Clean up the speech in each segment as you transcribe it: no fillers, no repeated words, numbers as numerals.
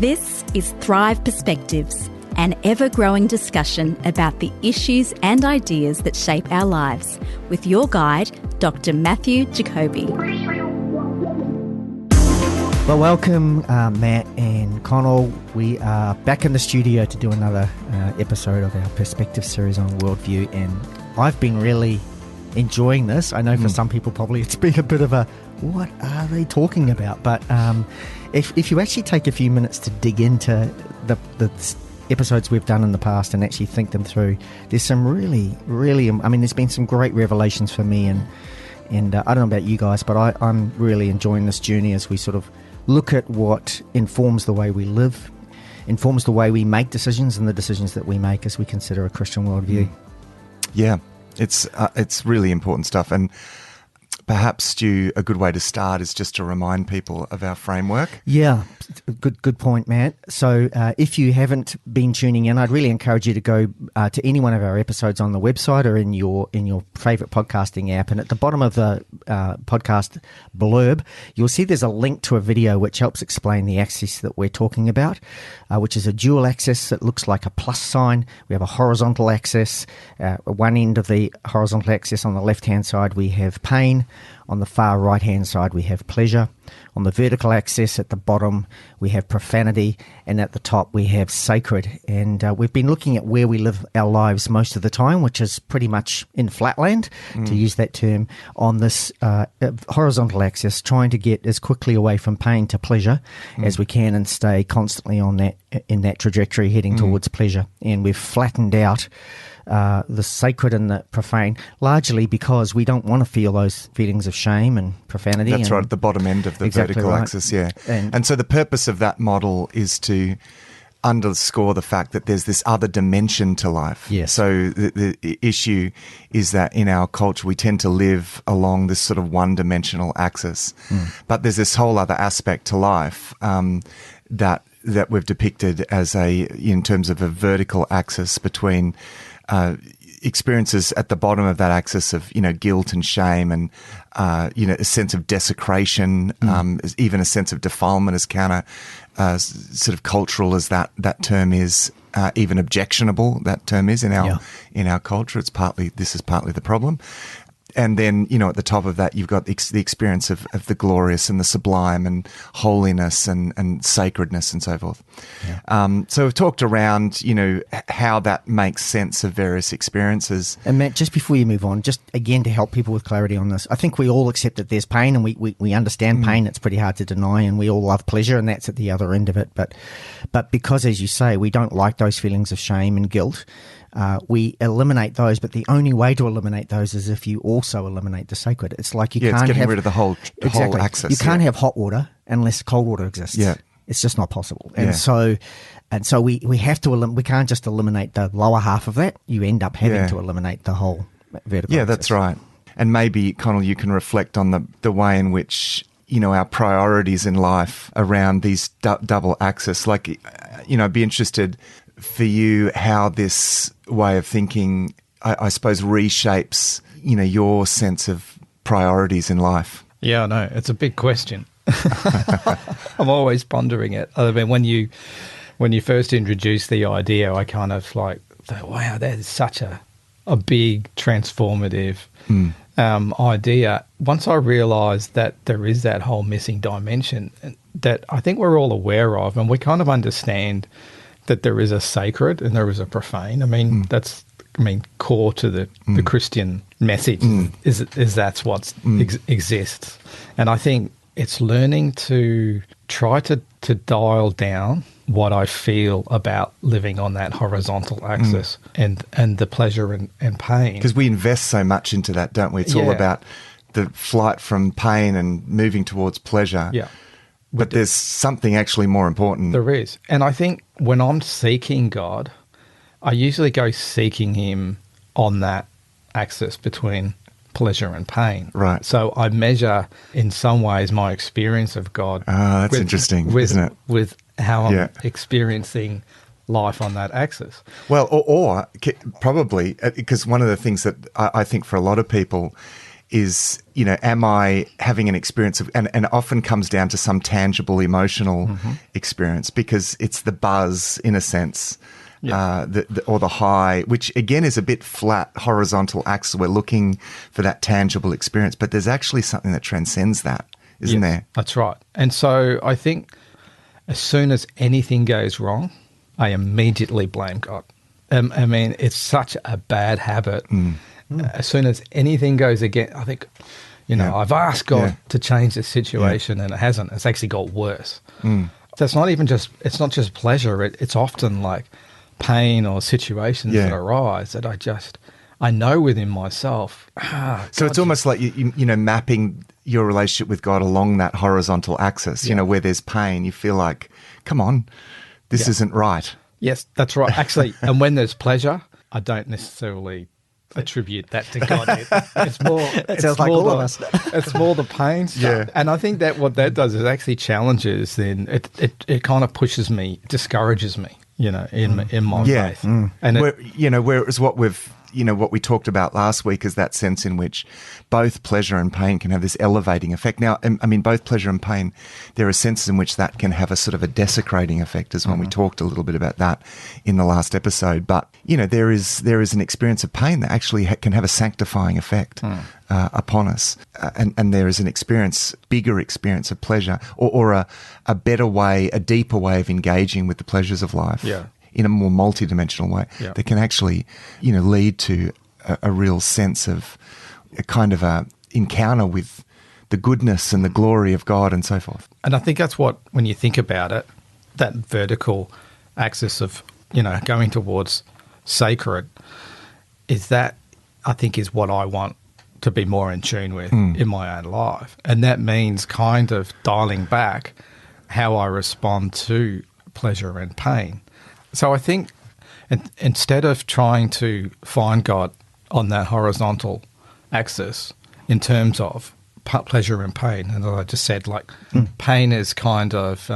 This is Thrive Perspectives, an ever-growing discussion about the issues and ideas that shape our lives, with your guide, Dr. Matthew Jacoby. Well, welcome, Matt and Connell. We are back in the studio to do another episode of our Perspective series on Worldview, and I've been really enjoying this. I know for some people probably it's been a bit of a, what are they talking about? But if you actually take a few minutes to dig into the episodes we've done in the past and actually think them through, there's some really, there's been some great revelations for me, and I don't know about you guys, but I'm really enjoying this journey as we sort of look at what informs the way we live, informs the way we make decisions, and the decisions that we make as we consider a Christian worldview. Yeah, it's really important stuff. And perhaps, Stu, a good way to start is just to remind people of our framework. Yeah, good point, Matt. So if you haven't been tuning in, I'd really encourage you to go to any one of our episodes on the website or in your favourite podcasting app. And at the bottom of the podcast blurb, you'll see there's a link to a video which helps explain the axis that we're talking about, which is a dual axis that looks like a plus sign. We have a horizontal axis. At one end of the horizontal axis on the left-hand side, we have pain. On the far right-hand side, we have pleasure. On the vertical axis at the bottom, we have profanity. And at the top, we have sacred. And we've been looking at where we live our lives most of the time, which is pretty much in flatland, to use that term, on this horizontal axis, trying to get as quickly away from pain to pleasure as we can and stay constantly on that in that trajectory heading towards pleasure. And we've flattened out the sacred and the profane, largely because we don't want to feel those feelings of shame and profanity. That's right, at the bottom end of the vertical axis, yeah. And so the purpose of that model is to underscore the fact that there's this other dimension to life. Yes. So the issue is that in our culture we tend to live along this sort of one-dimensional axis. But there's this whole other aspect to life that we've depicted as in terms of a vertical axis between experiences at the bottom of that axis of, guilt and shame and, a sense of desecration, even a sense of defilement, as counter, sort of cultural as that term is, even objectionable that term is in our culture. This is partly the problem. And then, at the top of that, you've got the experience of the glorious and the sublime and holiness and sacredness and so forth. Yeah. So we've talked around, how that makes sense of various experiences. And Matt, just before you move on, just again to help people with clarity on this, I think we all accept that there's pain, and we understand pain. It's pretty hard to deny, and we all love pleasure, and that's at the other end of it. But because, as you say, we don't like those feelings of shame and guilt, we eliminate those, but the only way to eliminate those is if you also eliminate the sacred. It's like you can't it's getting have rid of the whole axis. You can't have hot water unless cold water exists. Yeah. It's just not possible. And so we have to we can't just eliminate the lower half of that. You end up having to eliminate the whole vertical axis. That's right. And maybe, Connell, you can reflect on the way in which our priorities in life around these double axis. Like, I'd be interested for you how this way of thinking, I suppose, reshapes, your sense of priorities in life. Yeah, I know. It's a big question. I'm always pondering it. I mean, when you first introduced the idea, I kind of thought, wow, that is such a big transformative idea. Once I realised that there is that whole missing dimension that I think we're all aware of, and we kind of understand that there is a sacred and there is a profane. I mean, that's core to the Christian message is that's what exists. And I think it's learning to try to dial down what I feel about living on that horizontal axis and the pleasure and pain. Because we invest so much into that, don't we? It's all about the flight from pain and moving towards pleasure. Yeah. But there's something actually more important. There is. And I think when I'm seeking God, I usually go seeking him on that axis between pleasure and pain. Right. So I measure, in some ways, my experience of God. That's interesting, isn't it? With how I'm experiencing life on that axis. Well, or probably, because one of the things that I think for a lot of people is, am I having an experience of, and it often comes down to some tangible emotional experience, because it's the buzz, in a sense, or the high, which again is a bit flat, horizontal axis. We're looking for that tangible experience, but there's actually something that transcends that, isn't there? That's right. And so I think as soon as anything goes wrong, I immediately blame God. I mean, it's such a bad habit. As soon as anything goes against, I think, I've asked God to change this situation and it hasn't. It's actually got worse. So it's not just pleasure. It's often like pain or situations that arise that I know within myself. So it's almost like, mapping your relationship with God along that horizontal axis, where there's pain, you feel like, come on, this isn't right. Yes, that's right. Actually, and when there's pleasure, I don't necessarily attribute that to God. It's more. It sounds like all of us. It's more the pain stuff. And I think that what that does is actually challenges. Then it kind of pushes me, discourages me. In my faith. And whereas what we talked about last week is that sense in which both pleasure and pain can have this elevating effect. Now, I mean, both pleasure and pain, there are senses in which that can have a sort of a desecrating effect, as when we talked a little bit about that in the last episode. But, there is an experience of pain that actually can have a sanctifying effect upon us. And there is an bigger experience of pleasure, or a better way, a deeper way of engaging with the pleasures of life. Yeah. In a more multidimensional way that can actually, lead to a real sense of a kind of a encounter with the goodness and the glory of God and so forth. And I think that's what, when you think about it, that vertical axis of, going towards sacred is that, I think, is what I want to be more in tune with in my own life. And that means kind of dialing back how I respond to pleasure and pain. So I think instead of trying to find God on that horizontal axis in terms of pleasure and pain, and as I just said, pain is kind of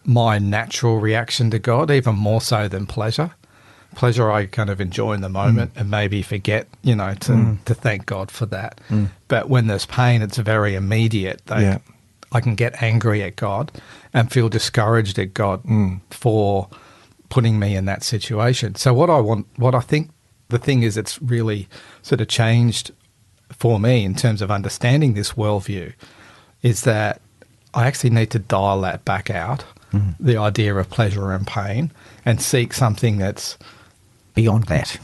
my natural reaction to God, even more so than pleasure. Pleasure I kind of enjoy in the moment and maybe forget, to thank God for that. But when there's pain, it's very immediate. I can get angry at God and feel discouraged at God for putting me in that situation. So what I think the thing is, it's really sort of changed for me in terms of understanding this worldview, is that I actually need to dial that back out, the idea of pleasure and pain, and seek something that's beyond that.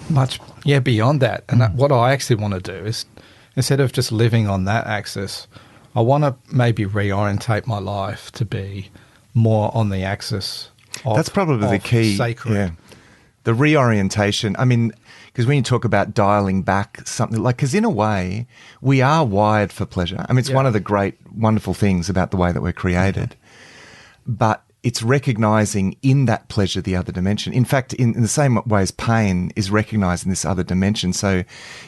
Beyond that. And what I actually want to do is, instead of just living on that axis, I want to maybe reorientate my life to be more on the axis of, that's probably the key. Sacred. Yeah. The reorientation. I mean, because when you talk about dialing back something, because in a way, we are wired for pleasure. I mean, it's one of the great, wonderful things about the way that we're created. But it's recognizing in that pleasure the other dimension. In fact, in the same way as pain is recognizing this other dimension. So,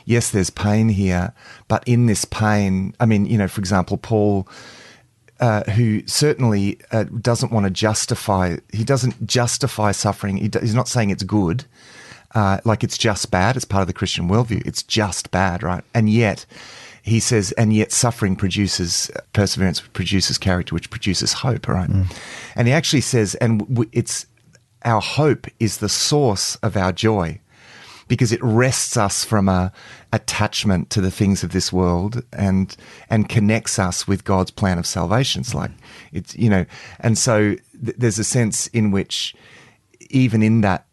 yes, there's pain here, but in this pain, I mean, for example, Paul, who certainly doesn't want to justify, he doesn't justify suffering. He's not saying it's good, like it's just bad. It's part of the Christian worldview. It's just bad, right? And yet, he says, and yet suffering produces perseverance, which produces character, which produces hope, right? And he actually says, and it's our hope is the source of our joy, because it rests us from a attachment to the things of this world and connects us with God's plan of salvation. It's like, it's, and so there's a sense in which even in that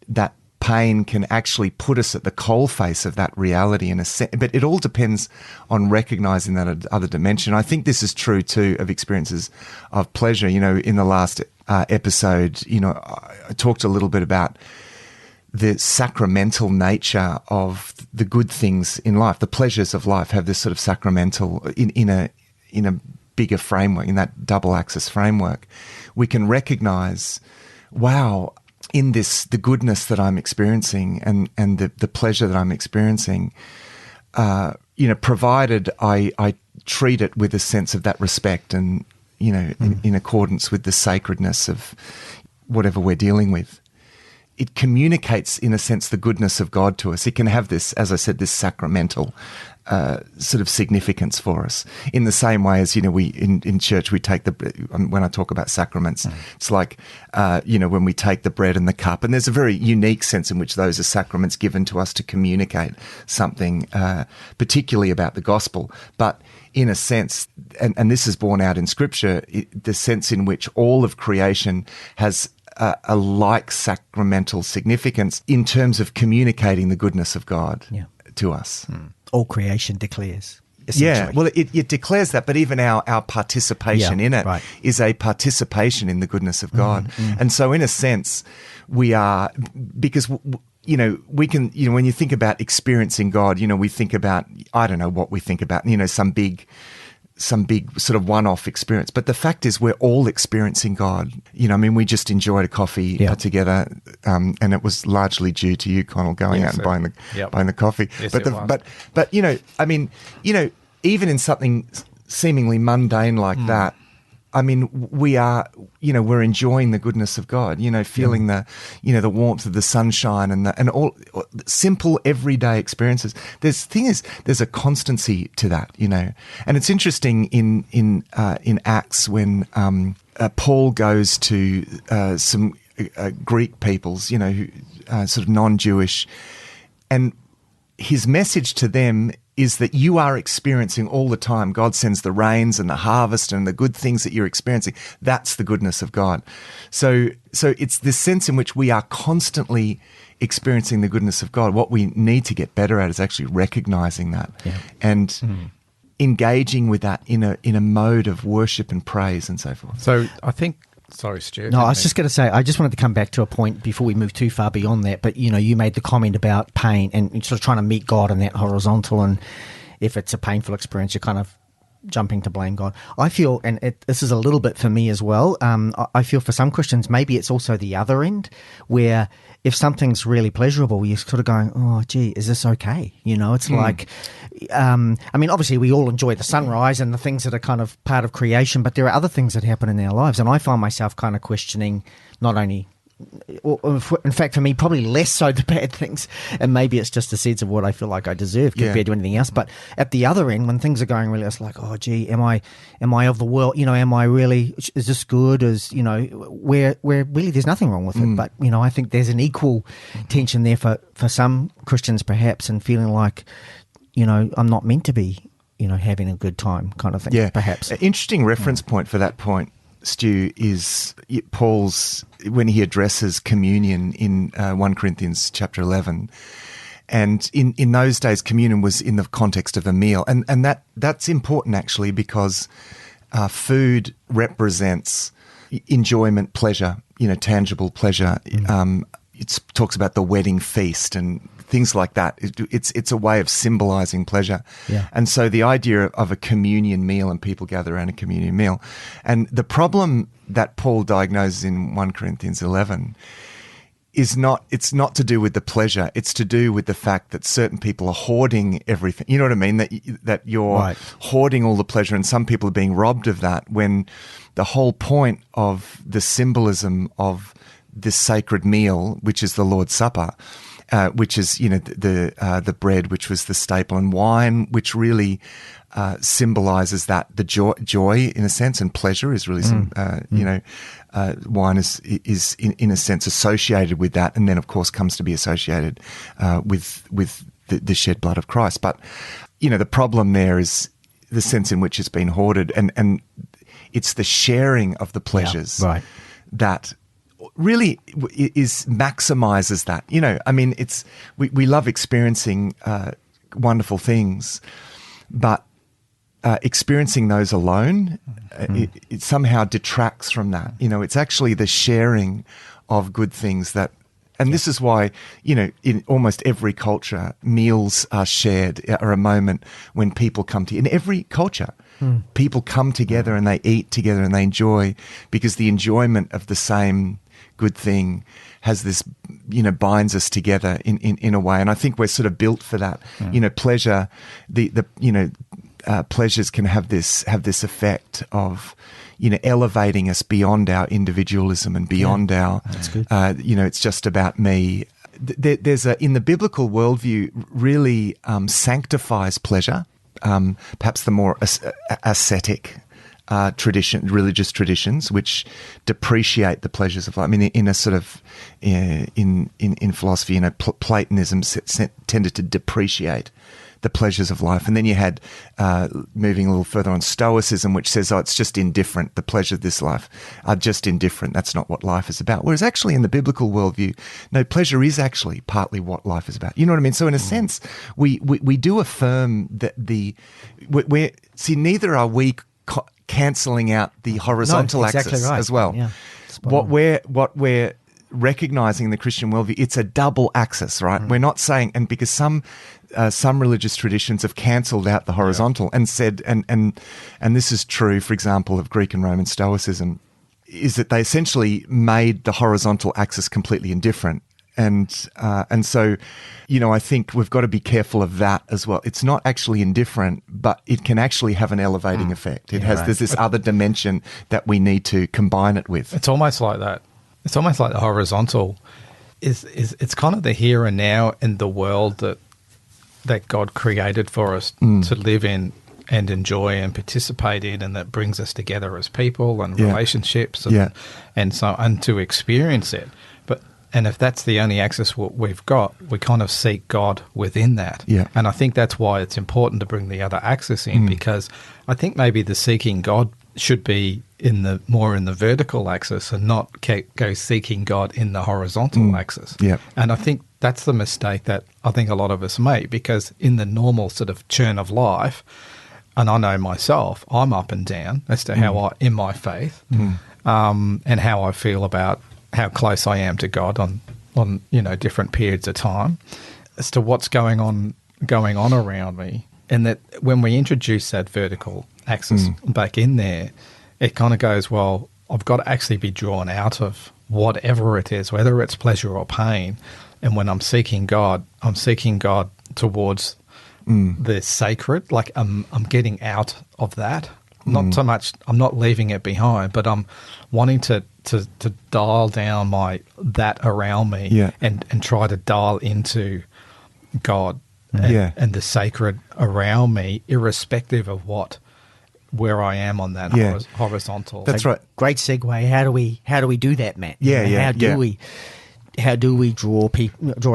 pain can actually put us at the coalface of that reality in a sense, but it all depends on recognizing that other dimension. I think this is true too of experiences of pleasure. In the last episode, I talked a little bit about the sacramental nature of the good things in life. The pleasures of life have this sort of sacramental in a bigger framework, in that double axis framework. We can recognize, wow, in this, the goodness that I'm experiencing and the pleasure that I'm experiencing, provided I treat it with a sense of that respect and, in accordance with the sacredness of whatever we're dealing with. it communicates, in a sense, the goodness of God to us. It can have this, as I said, this sacramental sort of significance for us. In the same way as, we in church, we take when I talk about sacraments, it's like, when we take the bread and the cup, and there's a very unique sense in which those are sacraments given to us to communicate something, particularly about the gospel. But in a sense, and this is borne out in Scripture, the sense in which all of creation has a like sacramental significance in terms of communicating the goodness of God to us. All creation declares. Yeah, well, it declares that, but even our participation in it is a participation in the goodness of God. And so in a sense, we are, because we can, when you think about experiencing God, we think about, I don't know what we think about, some big sort of one-off experience. But the fact is we're all experiencing God. We just enjoyed a coffee together, and it was largely due to you, Connell, going out and buying the coffee. Yes, but even in something seemingly mundane like that, we are, we're enjoying the goodness of God, feeling the warmth of the sunshine and all simple everyday experiences. There's a constancy to that, and it's interesting in Acts when Paul goes to some Greek peoples, who sort of non-Jewish, and his message to them is that you are experiencing all the time. God sends the rains and the harvest and the good things that you're experiencing. That's the goodness of God. So it's this sense in which we are constantly experiencing the goodness of God. What we need to get better at is actually recognizing that and engaging with that in a mode of worship and praise and so forth. So I think... Sorry, Stu. No, I was just going to say, I just wanted to come back to a point before we move too far beyond that. But, you made the comment about pain and sort of trying to meet God in that horizontal. And if it's a painful experience, you're kind of jumping to blame God. I feel, and this is a little bit for me as well, I feel for some Christians, maybe it's also the other end, where if something's really pleasurable, you're sort of going, oh, gee, is this okay? It's like, obviously we all enjoy the sunrise and the things that are kind of part of creation, but there are other things that happen in our lives. And I find myself kind of questioning not only, in fact, for me, probably less so the bad things, and maybe it's just a sense of what I feel like I deserve compared to anything else. But at the other end, when things are going really, it's like, oh, gee, am I of the world? Am I really? Is this good? Where really there's nothing wrong with it. But I think there's an equal tension there for some Christians, perhaps, and feeling like, I'm not meant to be, having a good time, kind of thing. Yeah, perhaps. An interesting reference point for that point, Stu, is Paul's, when he addresses communion in 1 Corinthians chapter 11. And in those days, communion was in the context of a meal. And that's important, actually, because food represents enjoyment, pleasure, tangible pleasure. It talks about the wedding feast and things like that. It's a way of symbolizing pleasure. Yeah. And so the idea of a communion meal, and people gather around a communion meal. And the problem that Paul diagnoses in 1 Corinthians 11 it's not to do with the pleasure. It's to do with the fact that certain people are hoarding everything. You know what I mean? That you're hoarding all the pleasure, and some people are being robbed of that, when the whole point of the symbolism of this sacred meal, which is the Lord's Supper, which is, the bread, which was the staple, and wine, which really symbolizes that the joy in a sense, and pleasure is really wine is in a sense associated with that, and then of course comes to be associated with the shed blood of Christ. But the problem there is the sense in which it's been hoarded, and it's the sharing of the pleasures that really maximizes that. It's we love experiencing wonderful things, but experiencing those alone, it somehow detracts from that. It's actually the sharing of good things that, and this is why, in almost every culture, meals are shared, are a moment when people come to, in every culture, people come together and they eat together and they enjoy, because the enjoyment of the same good thing has this, binds us together in a way. And I think we're sort of built for that. Pleasure, pleasures can have this effect of, elevating us beyond our individualism and beyond our, that's good. It's just about me. There's in the biblical worldview really sanctifies pleasure, perhaps the more ascetic religious traditions, which depreciate the pleasures of life. I mean, in a sort of in philosophy, Platonism tended to depreciate the pleasures of life, and then you had moving a little further on Stoicism, which says, it's just indifferent. The pleasures of this life are just indifferent. That's not what life is about. Whereas actually in the biblical worldview, no, pleasure is actually partly what life is about. You know what I mean? So in a sense, we do affirm that neither are we cancelling out the horizontal axis as well. Yeah. What we're recognizing in the Christian worldview, it's a double axis, right? We're not saying, and because some religious traditions have cancelled out the horizontal and said, and this is true, for example, of Greek and Roman Stoicism, is that they essentially made the horizontal axis completely indifferent. And so, I think we've got to be careful of that as well. It's not actually indifferent, but it can actually have an elevating effect. There's this other dimension that we need to combine it with. It's almost like that. It's almost like the horizontal is it's kind of the here and now in the world that God created for us to live in and enjoy and participate in, and that brings us together as people and relationships and to experience it. And if that's the only axis we've got, we kind of seek God within that. Yeah. And I think that's why it's important to bring the other axis in, because I think maybe the seeking God should be more in the vertical axis and not go seeking God in the horizontal axis. Yeah. And I think that's the mistake that I think a lot of us make, because in the normal sort of churn of life, and I know myself, I'm up and down as to how in my faith, and how I feel about how close I am to God on different periods of time, as to what's going on around me. And that when we introduce that vertical axis back in there, it kind of goes, well, I've got to actually be drawn out of whatever it is, whether it's pleasure or pain. And when I'm seeking God towards the sacred, like I'm getting out of that. Not so much, I'm not leaving it behind, but I'm wanting to dial down that around me and try to dial into God and the sacred around me, irrespective of where I am on that horizontal. That's right. Great segue. How do we do that, Matt? How do we draw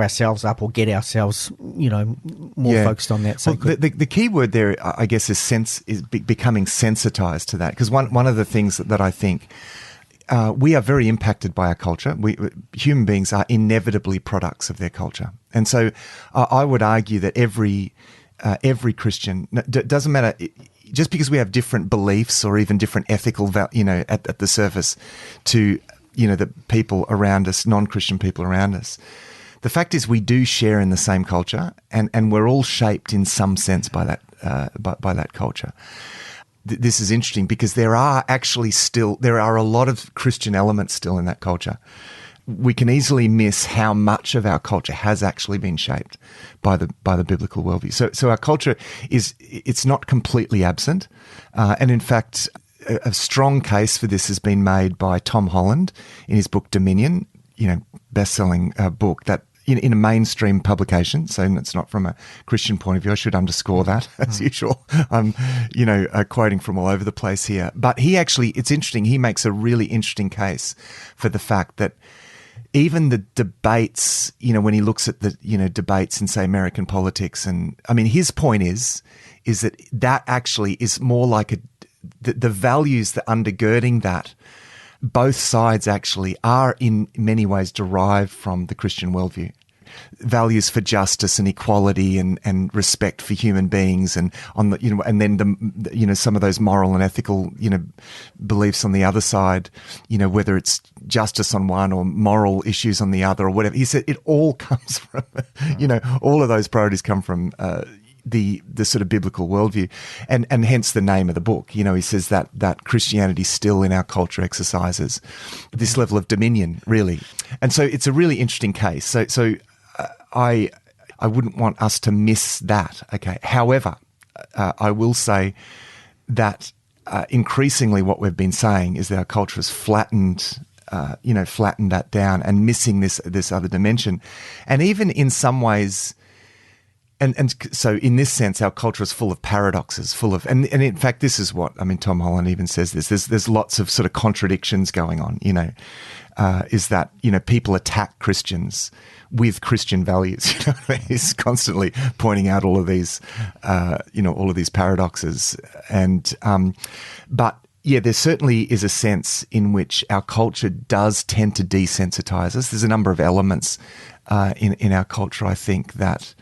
ourselves up or get ourselves, more focused on that? Well, the key word there, I guess, is becoming sensitized to that. Because one of the things that I think we are very impacted by our culture. Human beings are inevitably products of their culture, and so I would argue that every Christian, doesn't matter. Just because we have different beliefs or even different ethical, at the surface, to the people around us, non-Christian people around us. The fact is we do share in the same culture, and we're all shaped in some sense by that culture. This is interesting because there are a lot of Christian elements still in that culture. We can easily miss how much of our culture has actually been shaped by the biblical worldview. So our culture it's not completely absent, and in fact, a strong case for this has been made by Tom Holland in his book Dominion, best-selling book that in a mainstream publication. So it's not from a Christian point of view. I should underscore that as usual. I'm, quoting from all over the place here. But it's interesting. He makes a really interesting case for the fact that even the debates, when he looks at the, debates in, say, American politics, and I mean, his point is that actually is more like the values that undergirding that, both sides actually are in many ways derived from the Christian worldview. Values for justice and equality and respect for human beings, and on the and then some of those moral and ethical beliefs on the other side, whether it's justice on one or moral issues on the other or whatever. He said it all comes from all of those priorities come from the sort of biblical worldview, and hence the name of the book. He says that Christianity still in our culture exercises this level of dominion, really, and so it's a really interesting case. So I wouldn't want us to miss that. Okay, however, I will say that increasingly what we've been saying is that our culture has flattened that down and missing this other dimension. And even in some ways, and so in this sense, our culture is full of paradoxes, and in fact, this is what, I mean, Tom Holland even says this, there's lots of sort of contradictions going on, is that, people attack Christians with Christian values. He's constantly pointing out all of these, all of these paradoxes. And, but yeah, there certainly is a sense in which our culture does tend to desensitize us. There's a number of elements in our culture, I think, that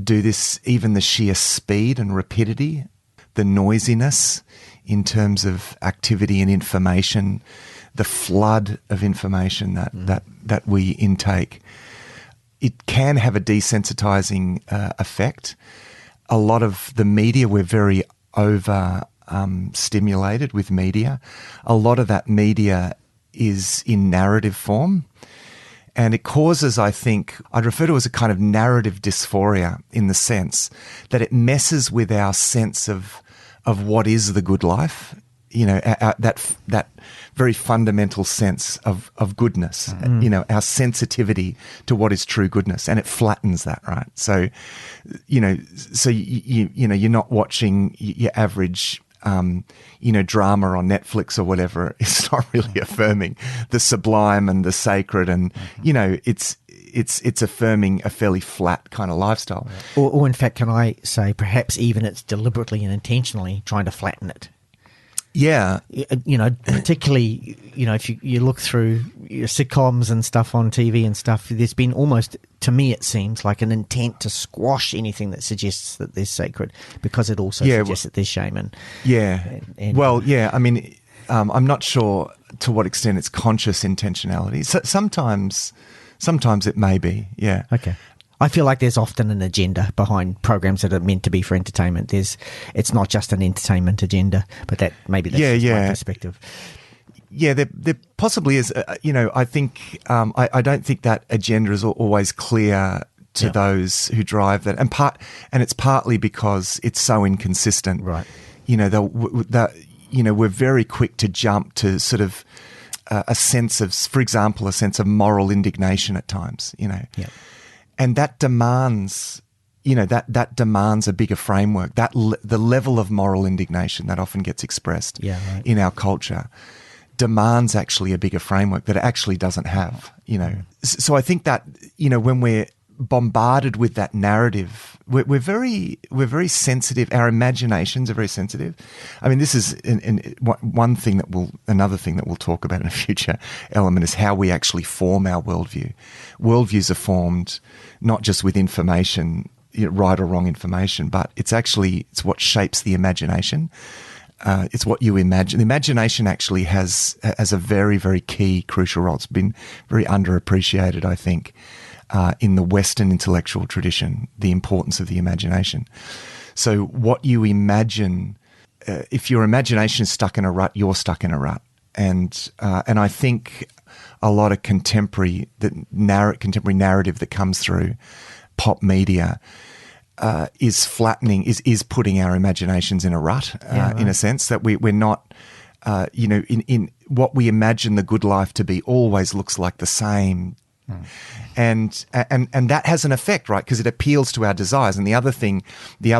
do this, even the sheer speed and rapidity, the noisiness in terms of activity and information, the flood of information that we intake. It can have a desensitizing effect. A lot of the media, we're very stimulated with media. A lot of that media is in narrative form. And it causes, I think, I'd refer to as a kind of narrative dysphoria, in the sense that it messes with our sense of what is the good life, that very fundamental sense of goodness, our sensitivity to what is true goodness, and it flattens that, right? So, you're not watching your average drama on Netflix or whatever. It's not really affirming the sublime and the sacred, and it's affirming a fairly flat kind of lifestyle. Or in fact, can I say perhaps even it's deliberately and intentionally trying to flatten it? Yeah. Particularly, if you look through your sitcoms and stuff on TV and stuff, there's been almost, to me it seems, like an intent to squash anything that suggests that there's sacred, because it also suggests that there's shame. And I mean, I'm not sure to what extent it's conscious intentionality. So sometimes it may be, yeah. Okay. I feel like there's often an agenda behind programs that are meant to be for entertainment. It's not just an entertainment agenda, but that's my perspective. Yeah, there possibly is. I think I don't think that agenda is always clear to those who drive that, and it's partly because it's so inconsistent. Right. We're very quick to jump to sort of a sense of moral indignation at times. Yeah. And that demands, that demands a bigger framework. The level of moral indignation that often gets expressed in our culture demands actually a bigger framework that it actually doesn't have. So I think that when we're bombarded with that narrative, we're very sensitive. Our imaginations are very sensitive. I mean, this is another thing that we'll talk about in a future element is how we actually form our worldview. Worldviews are formed not just with information, right or wrong information, but it's what shapes the imagination. It's what you imagine. The imagination actually has a very, very key, crucial role. It's been very underappreciated, I think, in the Western intellectual tradition, the importance of the imagination. So what you imagine, if your imagination is stuck in a rut, you're stuck in a rut. And I think a lot of contemporary narrative that comes through pop media is flattening, is putting our imaginations in a rut, in a sense that we're not, in what we imagine the good life to be always looks like the same. And that has an effect, right? Because it appeals to our desires. And the other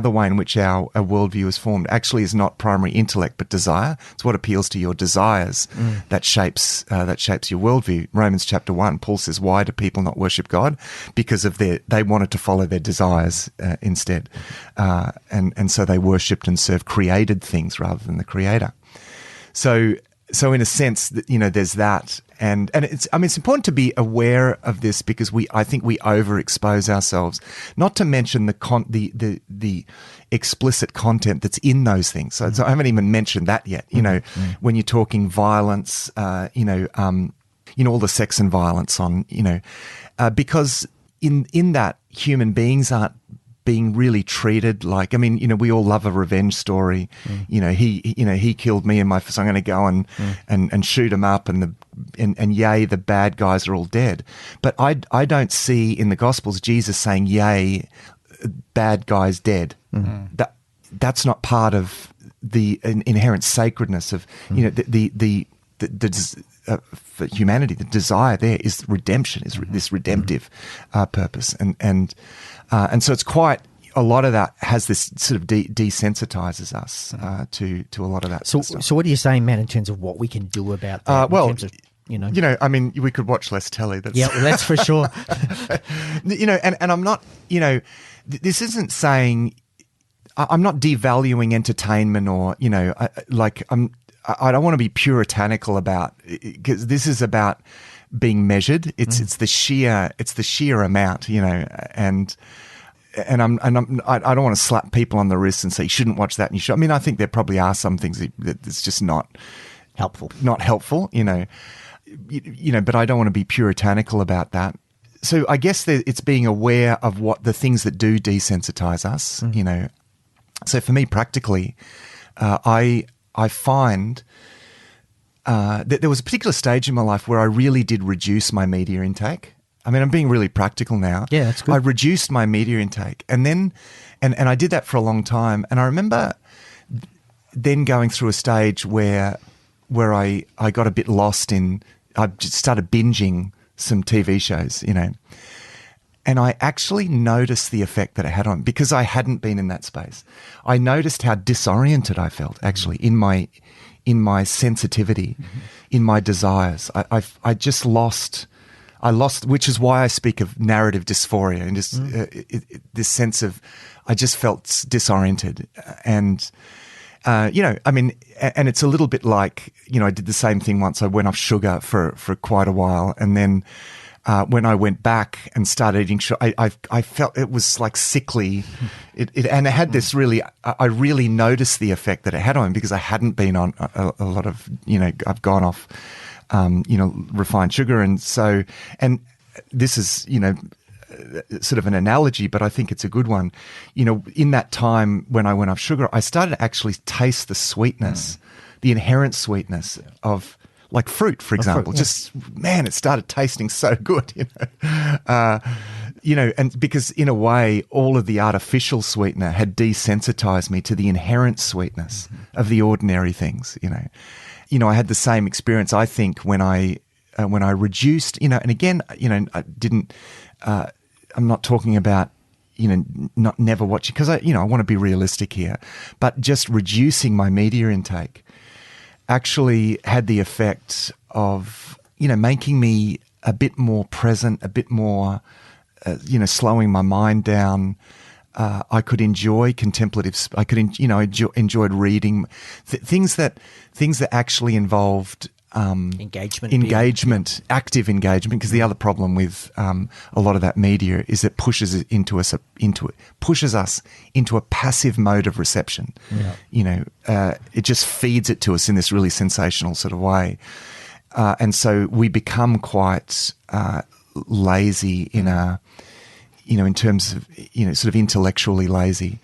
way in which our worldview is formed actually is not primary intellect, but desire. It's what appeals to your desires that shapes your worldview. Romans chapter 1, Paul says, why do people not worship God? Because they wanted to follow their desires instead. And so they worshipped and served created things rather than the Creator. So in a sense, there's that. And it's important to be aware of this because I think we overexpose ourselves. Not to mention the explicit content that's in those things. So I haven't even mentioned that yet. When you're talking violence, all the sex and violence on, because in that human beings aren't being really treated like, we all love a revenge story. He killed me so I'm going to go and shoot him up and yay, the bad guys are all dead. But I don't see in the Gospels Jesus saying, yay, bad guys dead. that's not part of the inherent sacredness of, for humanity. The desire there is redemption, is this redemptive purpose, and so it's quite. A lot of that has this sort of desensitizes us to a lot of that. So what are you saying, Matt, in terms of what we can do about that? Well, in terms of, I mean, we could watch less telly. That's for sure. And I'm not, this isn't saying I'm not devaluing entertainment or, I don't want to be puritanical about, because this is about being measured. It's the sheer amount, and I don't want to slap people on the wrist and say you shouldn't watch that and you should. I mean, I think there probably are some things that's just not helpful, but I don't want to be puritanical about that. So I guess it's being aware of what the things that do desensitize us, So for me, practically, I find that there was a particular stage in my life where I really did reduce my media intake. I mean, I'm being really practical now. Yeah, that's good. I reduced my media intake, and then, and I did that for a long time. And I remember then going through a stage where I got a bit lost in. I just started binging some TV shows, and I actually noticed the effect that it had on, because I hadn't been in that space. I noticed how disoriented I felt actually in my sensitivity, in my desires. I just lost. Which is why I speak of narrative dysphoria and just this sense of, I just felt disoriented. And, I mean, and it's a little bit like, I did the same thing once. I went off sugar for quite a while. And then when I went back and started eating sugar, I felt it was like sickly. And it had this really, I really noticed the effect that it had on me, because I hadn't been on a lot of, I've gone off refined sugar. And so, and this is, sort of an analogy, but I think it's a good one. In that time when I went off sugar, I started to actually taste the sweetness, the inherent sweetness of like fruit, for example. Just, man, it started tasting so good, and because in a way, all of the artificial sweetener had desensitized me to the inherent sweetness of the ordinary things, I had the same experience, I think, when I reduced, and again, I didn't, I'm not talking about, not never watching, because I want to be realistic here, but just reducing my media intake actually had the effect of, making me a bit more present, a bit more, slowing my mind down. I could enjoy contemplative. I could, enjoyed reading things that actually involved engagement, active engagement. Because the other problem with a lot of that media is it pushes us into a passive mode of reception. Yeah. It just feeds it to us in this really sensational sort of way, and so we become quite lazy in a. In terms of, sort of intellectually lazy.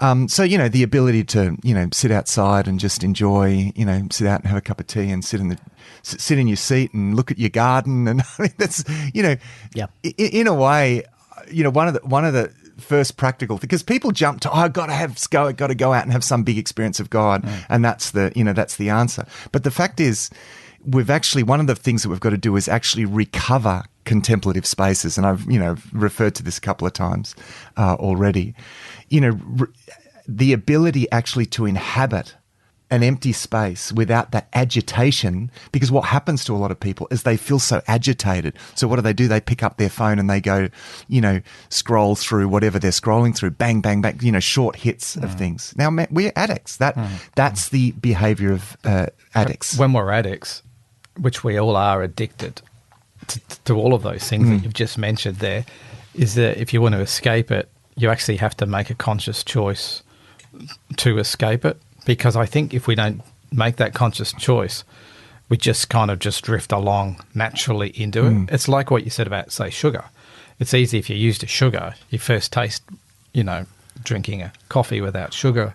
So, the ability to, sit outside and just enjoy, sit out and have a cup of tea and sit in your seat and look at your garden. And I mean, that's, in a way, one of the first practical, because people jump to, I've got to go out and have some big experience of God. And that's the answer. But the fact is, one of the things that we've got to do is actually recover contemplative spaces. And I've, referred to this a couple of times already. The ability actually to inhabit an empty space without that agitation, because what happens to a lot of people is they feel so agitated. So what do? They pick up their phone and they go, scroll through whatever they're scrolling through, bang, bang, bang, short hits of things. Now, we're addicts. That's the behavior of addicts. When we're addicts, which we all are addicted to all of those things that you've just mentioned there, is that if you want to escape it, you actually have to make a conscious choice to escape it. Because I think if we don't make that conscious choice, we just kind of just drift along naturally into it. It's like what you said about, say, sugar. It's easy if you're used to sugar. You first taste, drinking a coffee without sugar.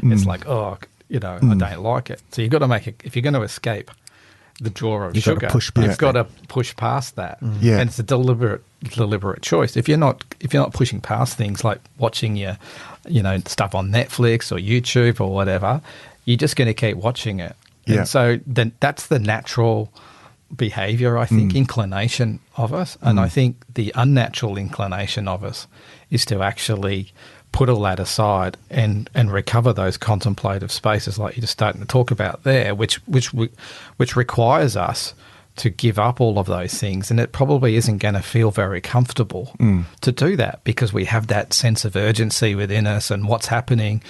It's like, I don't like it. So you've got to make it, if you're going to escape, the drawer of You've got sugar. to push past You've got that. to push past that. Yeah. And it's a deliberate choice. If you're not pushing past things like watching your, stuff on Netflix or YouTube or whatever, you're just going to keep watching it. Yeah. And so then that's the natural behavior, I think, inclination of us. And I think the unnatural inclination of us is to actually put all that aside and recover those contemplative spaces like you're just starting to talk about there, which requires us to give up all of those things. And it probably isn't going to feel very comfortable to do that because we have that sense of urgency within us and what's happening.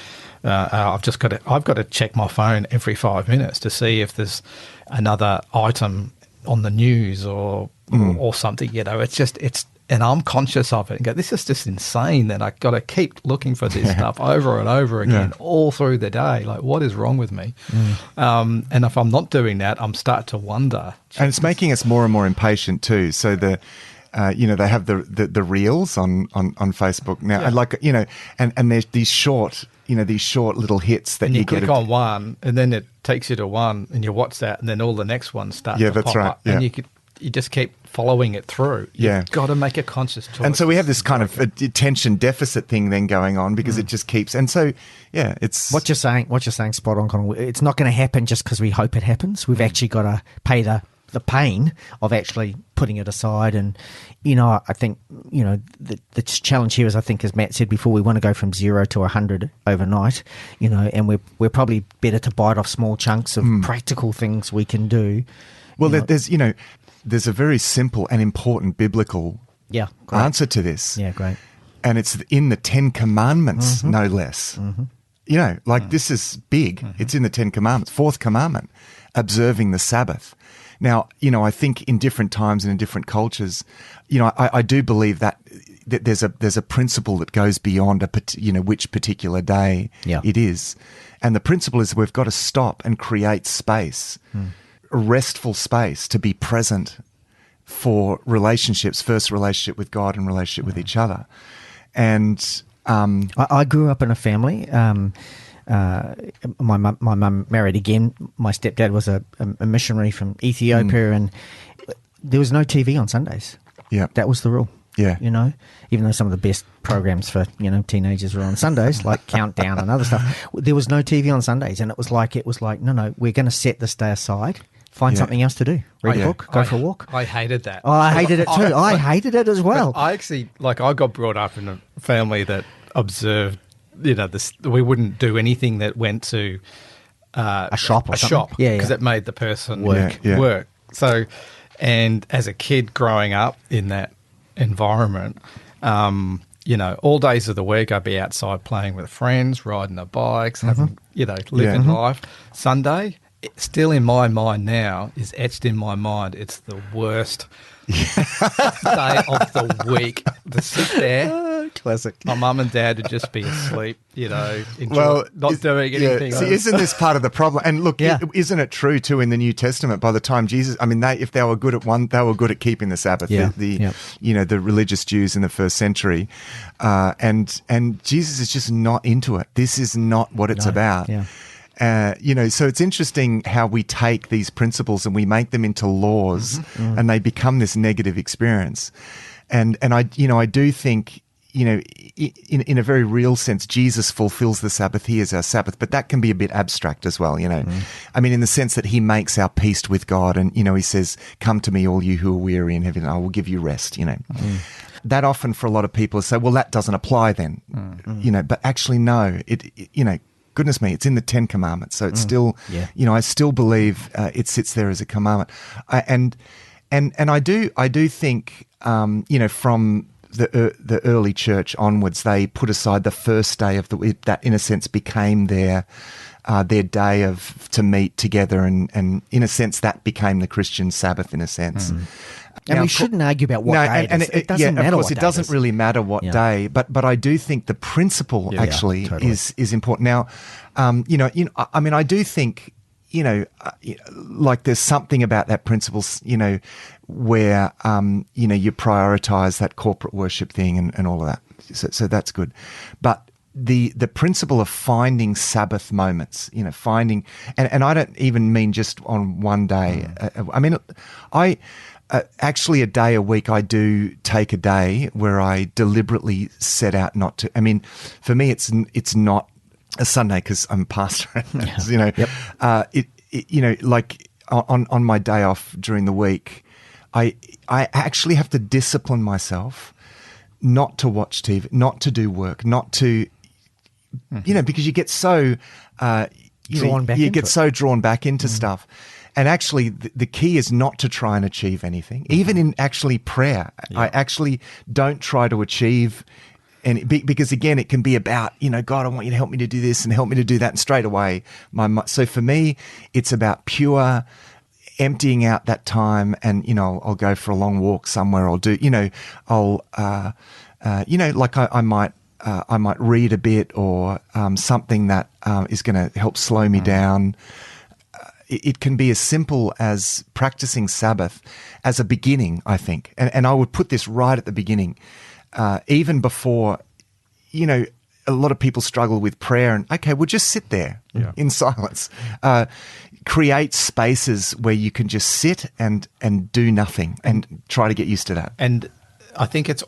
I've got to check my phone every 5 minutes to see if there's another item on the news or something. And I'm conscious of it and go, this is just insane that I got to keep looking for this stuff over and over again all through the day. Like, what is wrong with me? And if I'm not doing that, I'm starting to wonder. And it's making us more and more impatient too. So they have the reels on Facebook now, and there's these short little hits that and you get click on one, and then it takes you to one, and you watch that, and then all the next ones start to pop up, and you just keep following it through. You've got to make a conscious choice. And so we have this kind of attention deficit thing then going on because it just keeps. And so, it's what you're saying, spot on, Conor. It's not going to happen just because we hope it happens. We've actually got to pay the pain of actually putting it aside. And, I think, the challenge here is, I think, as Matt said before, we want to go from 0 to 100 overnight, and we're probably better to bite off small chunks of practical things we can do. Well, there's a very simple and important biblical answer to this. Yeah, great. And it's in the 10 Commandments, no less. This is big. It's in the 10 Commandments. Fourth commandment, observing the Sabbath. Now, I think in different times and in different cultures, I do believe that there's a principle that goes beyond which particular day it is. And the principle is we've got to stop and create space, a restful space to be present for relationships, first relationship with God and relationship with each other. And I grew up in a family. My mum married again. My stepdad was a missionary from Ethiopia, and there was no TV on Sundays. Yeah, that was the rule. Yeah, even though some of the best programs for teenagers were on Sundays, like Countdown and other stuff, there was no TV on Sundays, and it was like no, we're going to set this day aside. Find something else to do. Read a book, go for a walk. I hated that. Oh, I hated it too. I hated it as well. I actually, I got brought up in a family that observed, we wouldn't do anything that went to a shop or something. Shop, because it made the person work. So, and as a kid growing up in that environment, all days of the week I'd be outside playing with friends, riding our bikes, having, living life. Sunday, still in my mind now, is etched in my mind. It's the worst day of the week to sit there. Classic. My mum and dad would just be asleep, not doing anything. See, isn't this part of the problem? And look, isn't it true too in the New Testament? By the time Jesus, if they were good at one, they were good at keeping the Sabbath. The religious Jews in the first century, and Jesus is just not into it. This is not what it's about. Yeah. So it's interesting how we take these principles and we make them into laws, and they become this negative experience. And I do think, in a very real sense, Jesus fulfills the Sabbath. He is our Sabbath, but that can be a bit abstract as well, in the sense that he makes our peace with God, and, he says, come to me, all you who are weary and heavy, and I will give you rest, That often for a lot of people say, well, that doesn't apply then, but actually, no, goodness me, it's in the 10 Commandments. So it's still, I still believe it sits there as a commandment. And I do think, from the early church onwards, they put aside the first day of that in a sense became their day to meet together. And in a sense, that became the Christian Sabbath in a sense. And we shouldn't argue about what day it doesn't matter. Of course, what it doesn't really matter what day, but I do think the principle totally is important. Now, I do think, there's something about that principle, where, you prioritize that corporate worship thing and all of that. So that's good. But the principle of finding Sabbath moments, finding, and I don't even mean just on one day. I mean, actually a day a week, I do take a day where I deliberately set out not to. I mean, for me, it's not a Sunday because I'm a pastor. Like on my day off during the week, I actually have to discipline myself not to watch TV, not to do work, not to, because you get so drawn back into stuff. And actually, the key is not to try and achieve anything. Even in actually prayer, I actually don't try to achieve because again, it can be about, God, I want you to help me to do this and help me to do that. And straight away, so for me, it's about pure emptying out that time. And, I'll go for a long walk somewhere. I'll do, like I might read a bit or something that is going to help slow me down. It can be as simple as practicing Sabbath as a beginning, I think. And I would put this right at the beginning, even before, a lot of people struggle with prayer and, okay, we'll just sit there in silence. Create spaces where you can just sit and do nothing and try to get used to that. And I think it's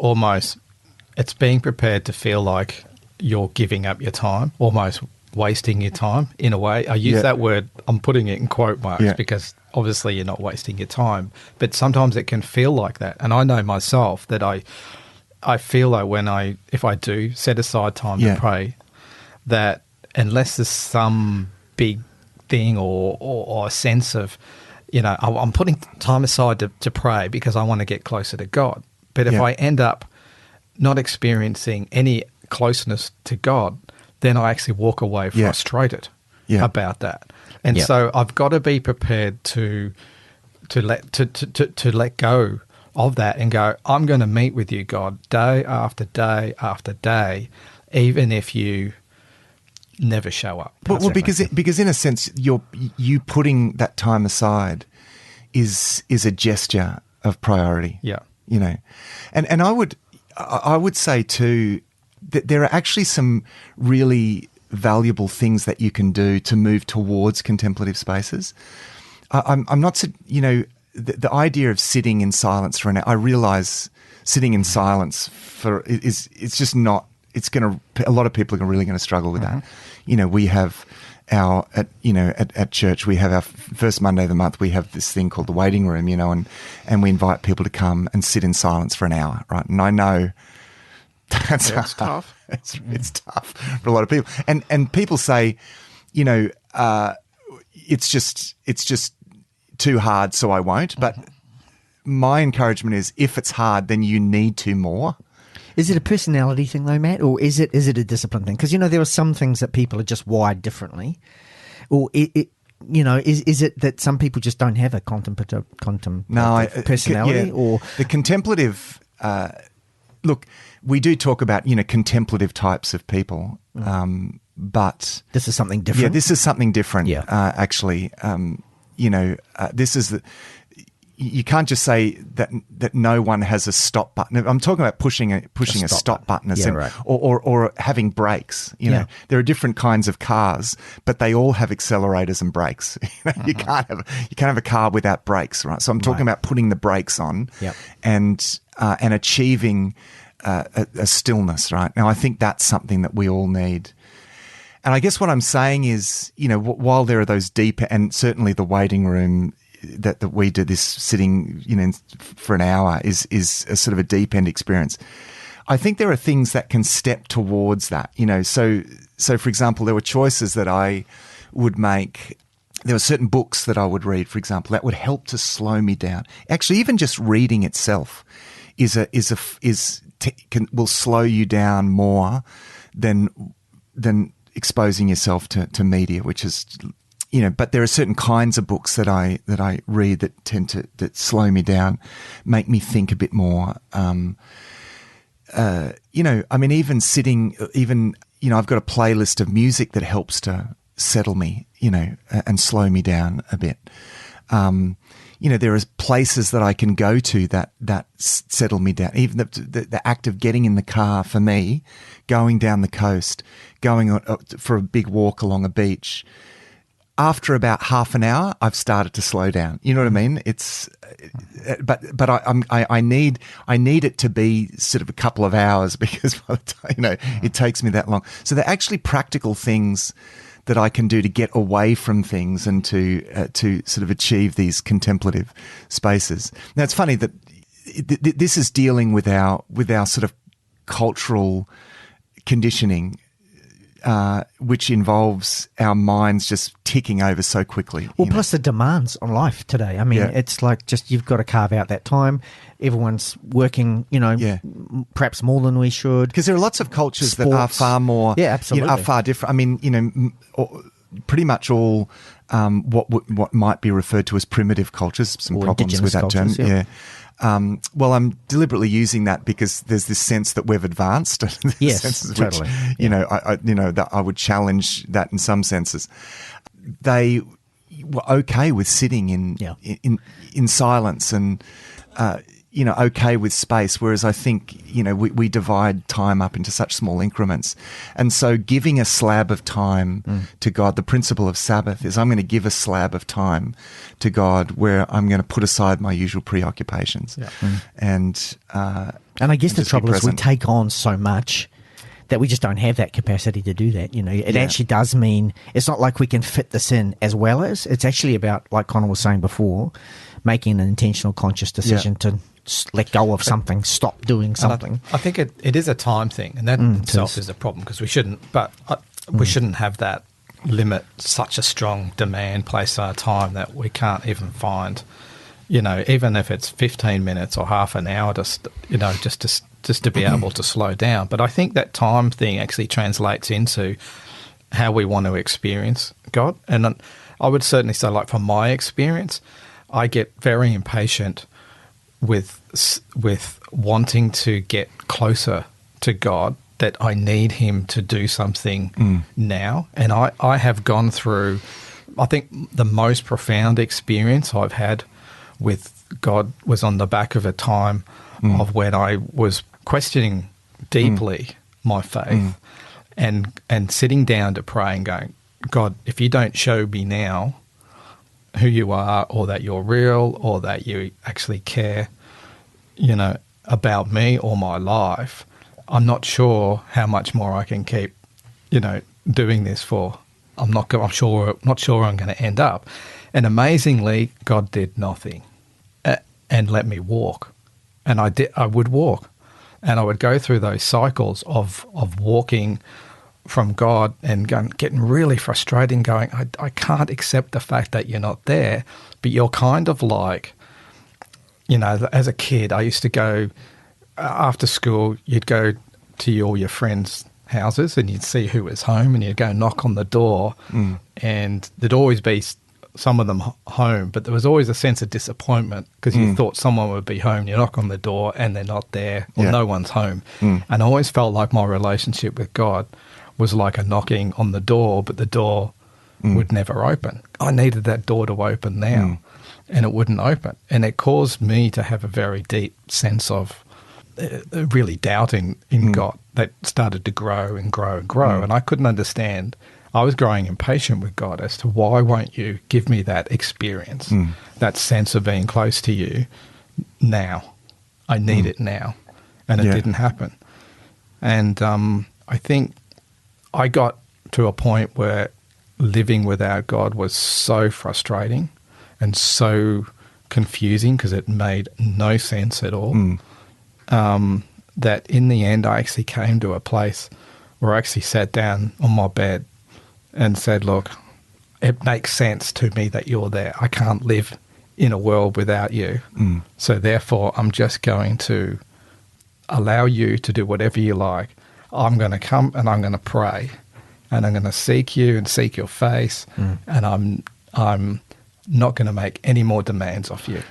being prepared to feel like you're giving up your time, almost wasting your time in a way. I use that word, I'm putting it in quote marks because obviously you're not wasting your time, but sometimes it can feel like that. And I know myself that I feel like if I do set aside time to pray, that unless there's some big thing or a sense of, I'm putting time aside to pray because I want to get closer to God. But if I end up not experiencing any closeness to God, then I actually walk away frustrated about that. And so I've got to be prepared to let go of that and go, I'm going to meet with you, God, day after day after day, even if you never show up. Well, because in a sense, you putting that time aside is a gesture of priority. Yeah, and I would say too that there are actually some really valuable things that you can do to move towards contemplative spaces. I'm not, the idea of sitting in silence for an hour. I realize sitting in silence it's just not. It's going to. A lot of people are really going to struggle with that. We have at church we have our first Monday of the month. We have this thing called the waiting room, and we invite people to come and sit in silence for an hour, right? And I know. That's tough. It's tough for a lot of people, and people say, it's just too hard, so I won't. But my encouragement is, if it's hard, then you need to more. Is it a personality thing though, Matt, or is it a discipline thing? Because there are some things that people are just wired differently, or is it that some people just don't have a contemplative personality, or the contemplative? Look, we do talk about contemplative types of people, but this is something different. Yeah, this is something different. Yeah. Actually, this is you can't just say that no one has a stop button. I'm talking about pushing a stop button, right. or having brakes. There are different kinds of cars, but they all have accelerators and brakes. You can't have a car without brakes, right? So I'm talking about putting the brakes on, and achieving a stillness, right? Now, I think that's something that we all need. And I guess what I'm saying is, while there are those deep, and certainly the waiting room that we do, this sitting, for an hour is a sort of a deep end experience. I think there are things that can step towards that, So for example, there were choices that I would make. There were certain books that I would read, for example, that would help to slow me down. Actually, even just reading itself will slow you down more than exposing yourself to media, which is, but there are certain kinds of books that I read that tend to slow me down, make me think a bit more. Even sitting, I've got a playlist of music that helps to settle me, and slow me down a bit. there are places that I can go to that settle me down. Even the act of getting in the car for me, going down the coast, going for a big walk along a beach. After about half an hour, I've started to slow down. You know what I mean? But I need it to be sort of a couple of hours because by the time, it takes me that long. So they're actually practical things that I can do to get away from things and to sort of achieve these contemplative spaces. Now it's funny that this is dealing with our sort of cultural conditioning. Which involves our minds just ticking over so quickly. Well, plus the demands on life today. I mean, it's like just you've got to carve out that time. Everyone's working, perhaps more than we should. Because there are lots of cultures that are far more, absolutely. Are far different. I mean, pretty much all what might be referred to as primitive cultures. Some problems with that term. Yeah. Well, I'm deliberately using that because there's this sense that we've advanced. Yes, totally. That I would challenge that in some senses. They were okay with sitting in silence and okay with space, whereas I think we divide time up into such small increments, and so giving a slab of time to God. The principle of Sabbath is I'm going to give a slab of time to God where I'm going to put aside my usual preoccupations, and I guess the trouble is we take on so much that we just don't have that capacity to do that. It actually does mean it's not like we can fit this in as well as it's actually about, like Connor was saying before, making an intentional, conscious decision to let go of something, stop doing something. I think it is a time thing, and that itself is a problem because we shouldn't. But we shouldn't have that limit, such a strong demand placed on our time that we can't even find. Even if it's 15 minutes or half an hour, just to be able to slow down. But I think that time thing actually translates into how we want to experience God. And I would certainly say, like from my experience, I get very impatient with wanting to get closer to God, that I need him to do something now. And I have gone through, I think the most profound experience I've had with God was on the back of a time of when I was questioning deeply my faith and sitting down to pray and going, God, if you don't show me now who you are, or that you're real, or that you actually care, about me or my life, I'm not sure how much more I can keep, doing this for. I'm not sure I'm going to end up. And amazingly, God did nothing and let me walk. And I would walk, and I would go through those cycles of walking from God and getting really frustrated and going, I can't accept the fact that you're not there. But you're kind of like, as a kid, I used to go after school, you'd go to all your friends' houses and you'd see who was home, and you'd go knock on the door and there'd always be some of them home, but there was always a sense of disappointment because you thought someone would be home. You knock on the door and they're not there, or no one's home. And I always felt like my relationship with God was like a knocking on the door, but the door would never open. I needed that door to open now, and it wouldn't open. And it caused me to have a very deep sense of really doubting in God that started to grow and grow and grow. And I couldn't understand. I was growing impatient with God as to why won't you give me that experience, that sense of being close to you now. I need it now. And it didn't happen. And I think I got to a point where living without God was so frustrating and so confusing because it made no sense at all, that in the end I actually came to a place where I actually sat down on my bed and said, look, it makes sense to me that you're there. I can't live in a world without you. So therefore, I'm just going to allow you to do whatever you like. I'm going to come and I'm going to pray, and I'm going to seek you and seek your face, and I'm not going to make any more demands of you.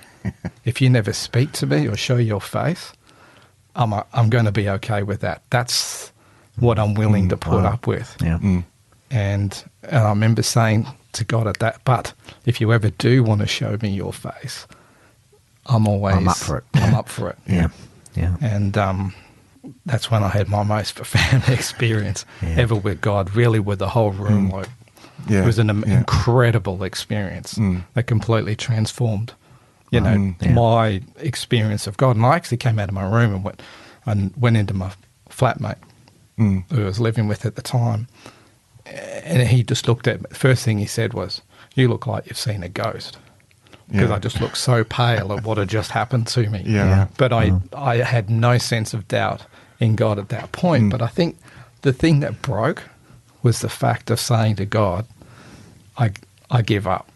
If you never speak to me or show your face, I'm going to be okay with that. That's what I'm willing to put up with. Yeah. And I remember saying to God at that. But if you ever do want to show me your face, I'm up for it. I'm up for it. Yeah. And that's when I had my most profound experience ever with God, really with the whole room. Like, it was an incredible experience that completely transformed, my experience of God. And I actually came out of my room and went into my flatmate who I was living with at the time. And he just looked at me. The first thing he said was, "You look like you've seen a ghost." Because I just looked so pale at what had just happened to me. But I had no sense of doubt in God at that point. But I think the thing that broke was the fact of saying to God, I give up.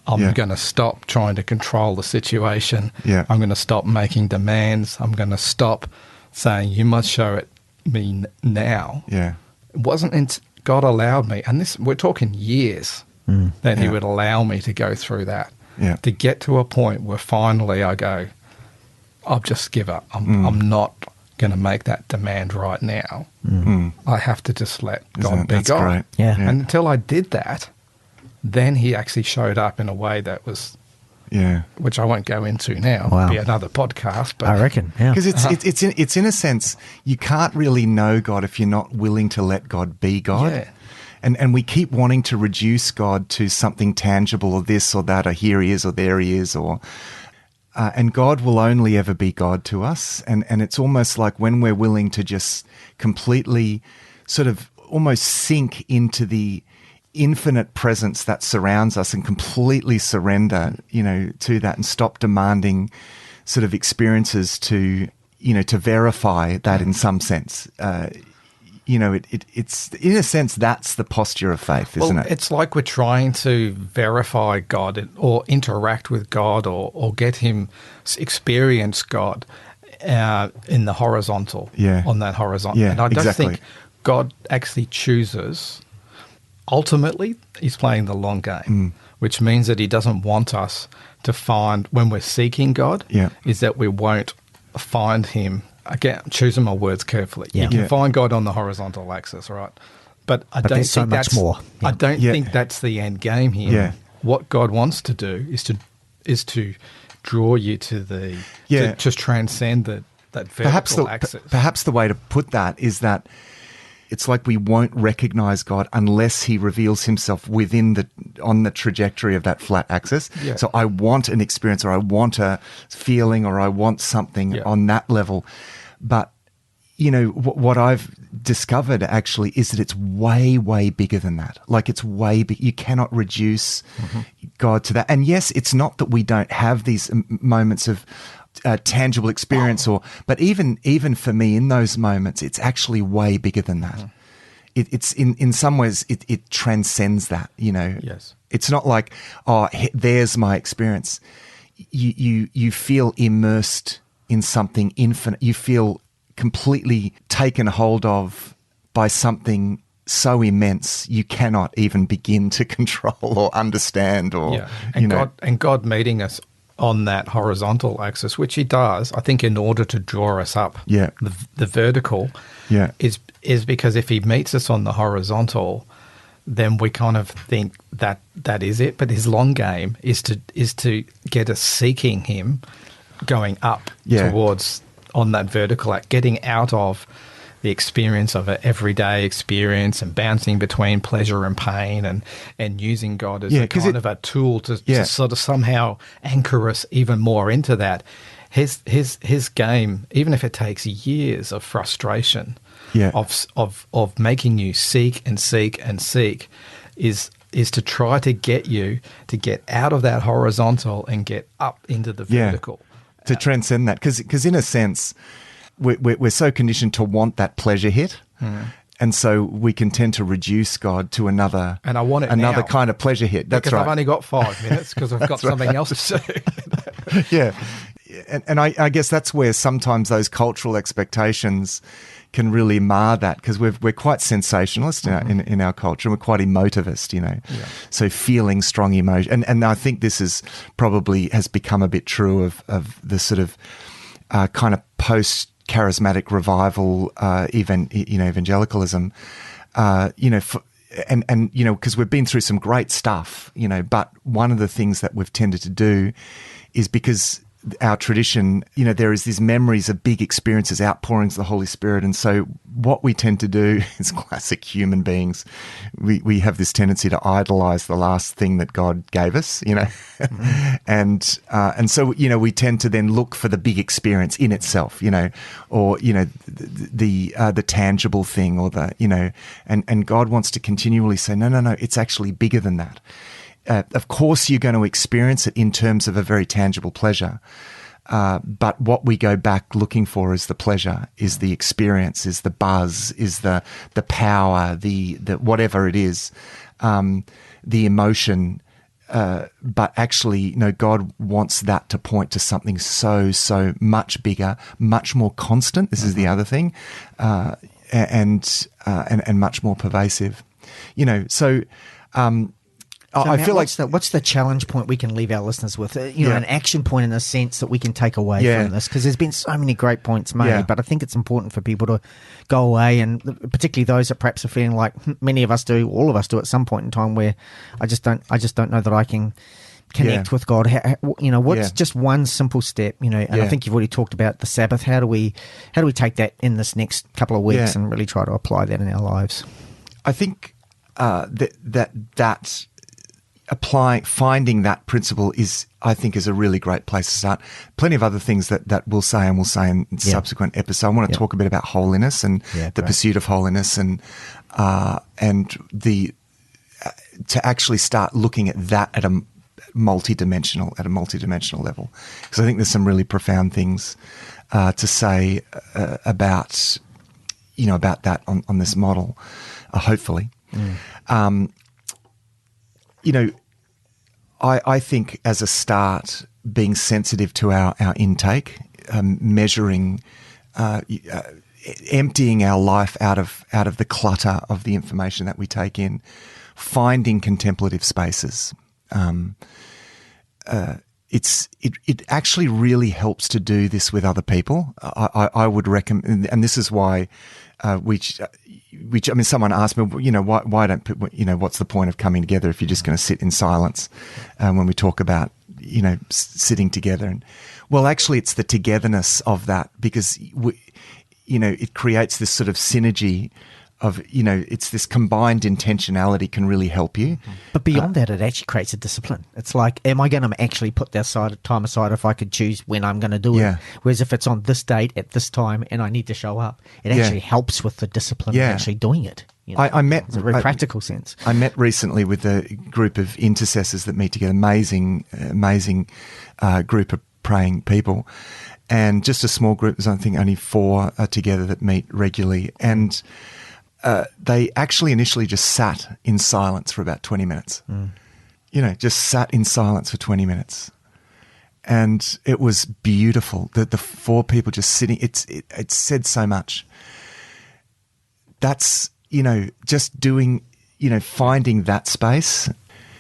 I'm going to stop trying to control the situation. I'm going to stop making demands. I'm going to stop saying, you must show it me now. It wasn't God allowed me, and we're talking years, that he would allow me to go through that. To get to a point where finally I go, I'll just give up. I'm not going to make that demand right now. I have to just let God be God. Great. And until I did that, then he actually showed up in a way that was, which I won't go into now. It'll be another podcast. But I reckon, because it's in a sense, you can't really know God if you're not willing to let God be God. And we keep wanting to reduce God to something tangible, or this or that, or here he is, or there he is, and God will only ever be God to us. And it's almost like when we're willing to just completely sort of almost sink into the infinite presence that surrounds us and completely surrender, to that, and stop demanding sort of experiences to verify that in some sense. It's in a sense, that's the posture of faith, isn't it? It's like we're trying to verify God or interact with God or get him experience God in the horizontal, on that horizontal. And I don't think God actually chooses. Ultimately, he's playing the long game, which means that he doesn't want us to find, when we're seeking God, is that we won't find him. Again, choosing my words carefully. You can find God on the horizontal axis, right? But I don't think that's more. I don't think that's the end game here. What God wants to do is to draw you to to just transcend that vertical axis. Perhaps the way to put that is that it's like we won't recognize God unless he reveals himself on the trajectory of that flat axis. So I want an experience, or I want a feeling, or I want something on that level. But, what I've discovered actually is that it's way, way bigger than that. Like, it's way big. You cannot reduce God to that. And yes, it's not that we don't have these moments of tangible experience, but even for me in those moments, it's actually way bigger than that. It's in some ways it transcends that. It's not like, there's my experience. You feel immersed in something infinite. You feel completely taken hold of by something so immense you cannot even begin to control or understand. God meeting us on that horizontal axis, which he does, I think, in order to draw us up. The vertical is because if he meets us on the horizontal, then we kind of think that is it. But his long game is to get us seeking him, going up towards on that vertical act, getting out of the experience of an everyday experience and bouncing between pleasure and pain, and using God as a kind of a tool to sort of somehow anchor us even more into that. His game, even if it takes years of frustration, of making you seek and seek and seek, is to try to get you to get out of that horizontal and get up into the vertical. To transcend that. Because in a sense, we're so conditioned to want that pleasure hit. And so we can tend to reduce God to another kind of pleasure hit. That's because right. I've only got 5 minutes because I've got something else to do. And I guess that's where sometimes those cultural expectations can really mar that, because we're quite sensationalist in our culture. We're quite emotivist, So feeling strong emotion. And I think this is probably has become a bit true of the sort of kind of post-charismatic revival, evangelicalism. you know, because we've been through some great stuff, you know, but one of the things that we've tended to do is because our tradition, you know, there is these memories of big experiences, outpourings of the Holy Spirit. And so what we tend to do is classic human beings. We have this tendency to idolize the last thing that God gave us, you know, and so, you know, we tend to then look for the big experience in itself, you know, or, you know, the tangible thing or the, you know, and God wants to continually say, no, it's actually bigger than that. Of course, you're going to experience it in terms of a very tangible pleasure. But what we go back looking for is the pleasure, is the experience, is the buzz, is the power, the whatever it is, the emotion. But actually, you know, God wants that to point to something so much bigger, much more constant. This is the other thing, and much more pervasive. You know, so. So, I Matt, feel like what's the challenge point we can leave our listeners with? You know, an action point in a sense that we can take away from this, because there's been so many great points made, but I think it's important for people to go away, and particularly those that perhaps are feeling like many of us do, all of us do at some point in time, where I just don't know that I can connect with God. You know, what's just one simple step? You know, and I think you've already talked about the Sabbath. How do we take that in this next couple of weeks and really try to apply that in our lives? I think that finding that principle is a really great place to start. Plenty of other things that we'll say in subsequent episodes. I want to talk a bit about holiness and the pursuit of holiness, and the to actually start looking at that at a multidimensional level, because I think there's some really profound things to say about that on this model, hopefully. You know, I think as a start, being sensitive to our intake, measuring, emptying our life out of the clutter of the information that we take in, finding contemplative spaces. It actually really helps to do this with other people. I would recommend, and this is why, which I mean, someone asked me, you know, why don't, you know, what's the point of coming together if you're just going to sit in silence when we talk about, you know, sitting together? And well, actually, it's the togetherness of that, because you know, it creates this sort of synergy of, you know, it's this combined intentionality can really help you. But beyond that, it actually creates a discipline. It's like, am I going to actually put that time aside if I could choose when I'm going to do it? Whereas if it's on this date at this time and I need to show up, it actually helps with the discipline of actually doing it. You know? I met, it's a very practical sense. I met recently with a group of intercessors that meet together, amazing group of praying people. And just a small group, there's I think only 4 together that meet regularly. And they actually initially just sat in silence for about 20 minutes. You know, just sat in silence for 20 minutes. And it was beautiful. The 4 people just sitting, it said so much. That's, you know, just doing, you know, finding that space.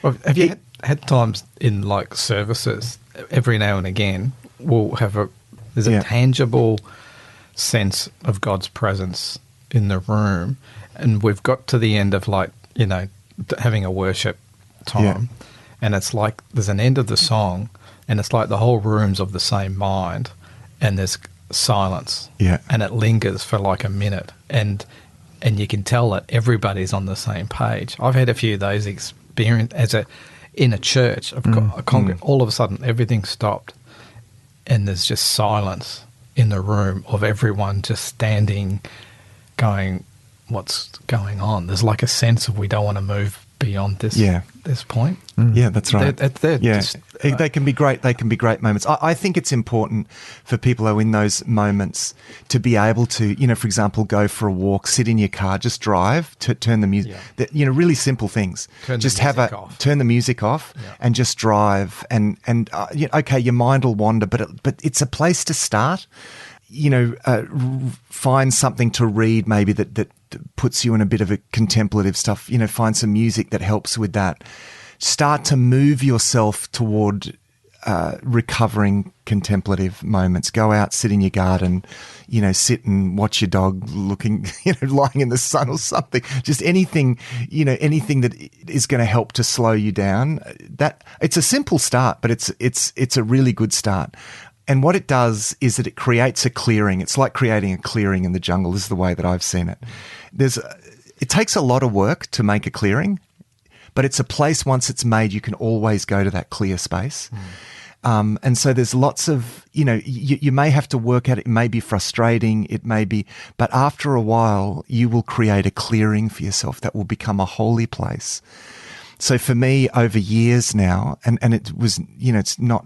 Well, have you had times in like services, every now and again, we'll have there's a tangible sense of God's presence in the room, and we've got to the end of, like, you know, having a worship time, and it's like there's an end of the song, and it's like the whole room's of the same mind, and there's silence, and it lingers for like a minute, and you can tell that everybody's on the same page. I've had a few of those experiences in a church. I've got a congregation. All of a sudden, everything stopped, and there's just silence in the room of everyone just standing, going, what's going on? There's like a sense of we don't want to move beyond this point. Yeah, that's right. Just, they can be great. They can be great moments. I think it's important for people who are in those moments to be able to, you know, for example, go for a walk, sit in your car, just drive, turn the music. You know, really simple things. Turn the music off, and just drive. And you know, okay, your mind will wander, but it's a place to start. You know, find something to read maybe that puts you in a bit of a contemplative stuff. You know, find some music that helps with that. Start to move yourself toward recovering contemplative moments. Go out, sit in your garden, sit and watch your dog looking, lying in the sun or something. Just anything, anything that is going to help to slow you down. That it's a simple start, but it's a really good start. And what it does is that it creates a clearing. It's like creating a clearing in the jungle. This is the way that I've seen it. It takes a lot of work to make a clearing, but it's a place, once it's made, you can always go to that clear space. And so there's lots of, you may have to work at it. It may be frustrating. It may be, but after a while, you will create a clearing for yourself that will become a holy place. So for me, over years now, and it was, it's not,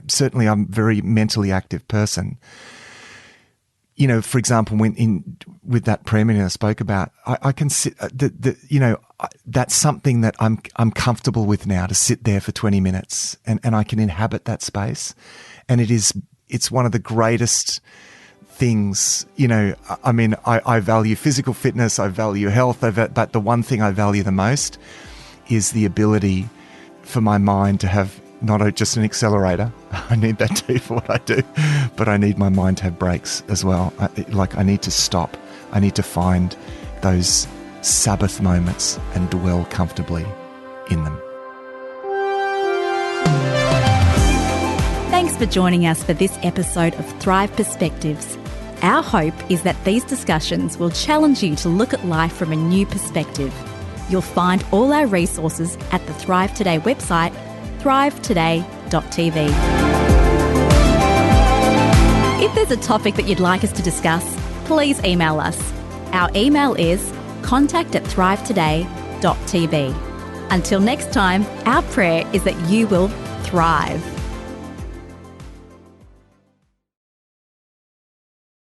certainly I'm a very mentally active person. For example, with that prayer meeting I spoke about, I can sit, that's something that I'm comfortable with now, to sit there for 20 minutes and I can inhabit that space. And it's one of the greatest things, I value physical fitness, I value health, but the one thing I value the most is the ability for my mind to have not just an accelerator. I need that too for what I do, but I need my mind to have brakes as well. I need to stop. I need to find those Sabbath moments and dwell comfortably in them. Thanks for joining us for this episode of Thrive Perspectives. Our hope is that these discussions will challenge you to look at life from a new perspective. You'll find all our resources at the Thrive Today website, thrivetoday.tv. If there's a topic that you'd like us to discuss, please email us. Our email is contact@thrivetoday.tv. Until next time, our prayer is that you will thrive.